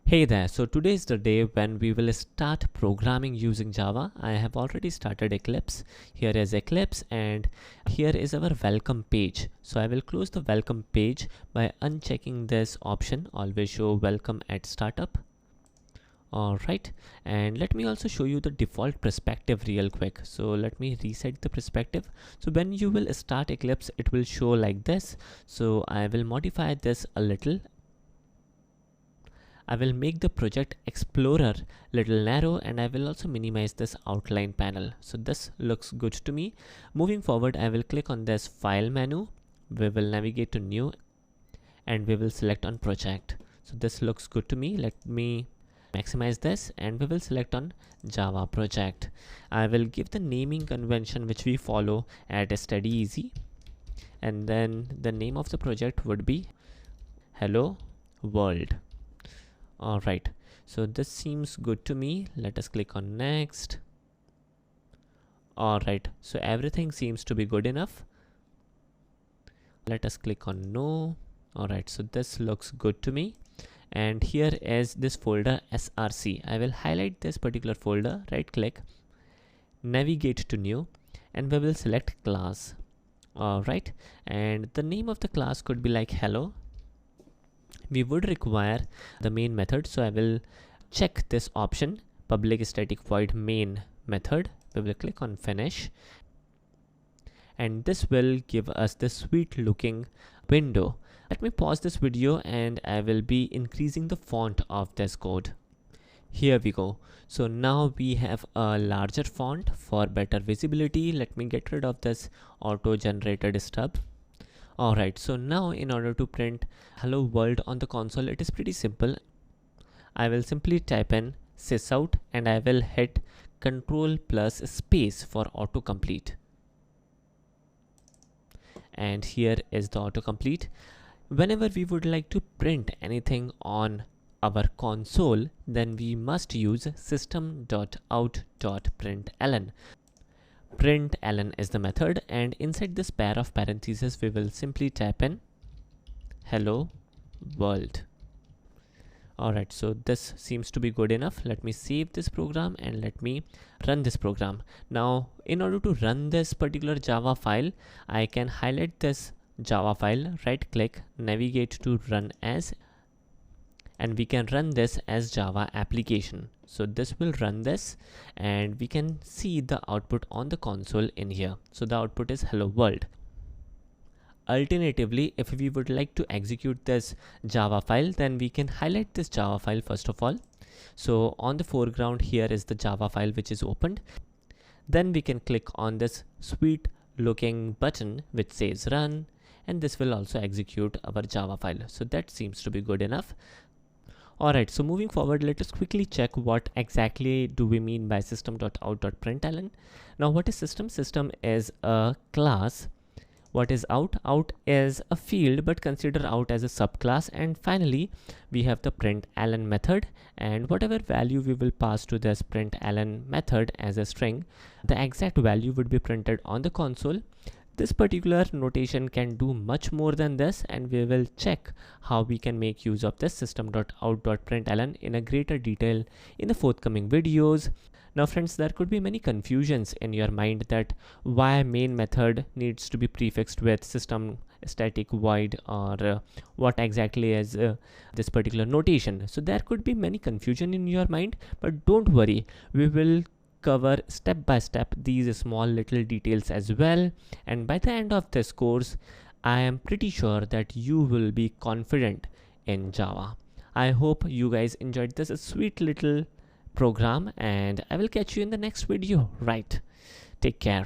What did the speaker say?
Hey there, so today is the day when we will start programming using Java. I have already started Eclipse. Here is Eclipse and here is our welcome page. So I will close the welcome page by unchecking this option, always show welcome at startup. Alright, and let me also show you the default perspective real quick. So let me reset the perspective. So when you will start Eclipse, it will show like this. So I will modify this a little. I will make the project explorer little narrow and I will also minimize this outline panel. So this looks good to me. Moving forward, I will click on this file menu. We will navigate to new and we will select on project. So this looks good to me. Let me maximize this and we will select on Java project. I will give the naming convention which we follow at Steady Easy. And then the name of the project would be Hello World. Alright, so this seems good to me. Let us click on next. Alright, so everything seems to be good enough. Let us click on no. Alright, so this looks good to me. And here is this folder src. I will highlight this particular folder, right click, navigate to new, and we will select class. Alright, and the name of the class could be like hello. We would require the main method, so I will check this option, public static void main method. We will click on finish and this will give us this sweet looking window. Let me pause this video and I will be increasing the font of this code. Here we go. So now we have a larger font for better visibility. Let me get rid of this auto generated stub. Alright, so now in order to print hello world on the console, it is pretty simple. I will simply type in sysout and I will hit Ctrl plus space for autocomplete. And here is the autocomplete. Whenever we would like to print anything on our console, then we must use system.out.println. Println is the method, and inside this pair of parentheses we will simply type in hello world. Alright, so this seems to be good enough. Let me save this program and let me run this program. Now in order to run this particular Java file, I can highlight this Java file, right click, navigate to run as, and we can run this as Java application. So this will run this and we can see the output on the console in here. So the output is hello world. Alternatively, if we would like to execute this Java file, then we can highlight this Java file first of all. So on the foreground here is the Java file which is opened. Then we can click on this sweet looking button which says run, and this will also execute our Java file. So that seems to be good enough. Alright, so moving forward, let us quickly check what exactly do we mean by system.out.println. Now what is system? System is a class. What is out? Out is a field, but consider out as a subclass. And finally, we have the println method, and whatever value we will pass to this println method as a string, the exact value would be printed on the console. This particular notation can do much more than this, and we will check how we can make use of this system.out.println in a greater detail in the forthcoming videos. Now friends, there could be many confusions in your mind that why main method needs to be prefixed with system static void, or what exactly is this particular notation. So there could be many confusion in your mind, but don't worry, we will cover step by step these small little details as well, and by the end of this course I am pretty sure that you will be confident in Java. I hope you guys enjoyed this sweet little program, and I will catch you in the next video. Right, take care.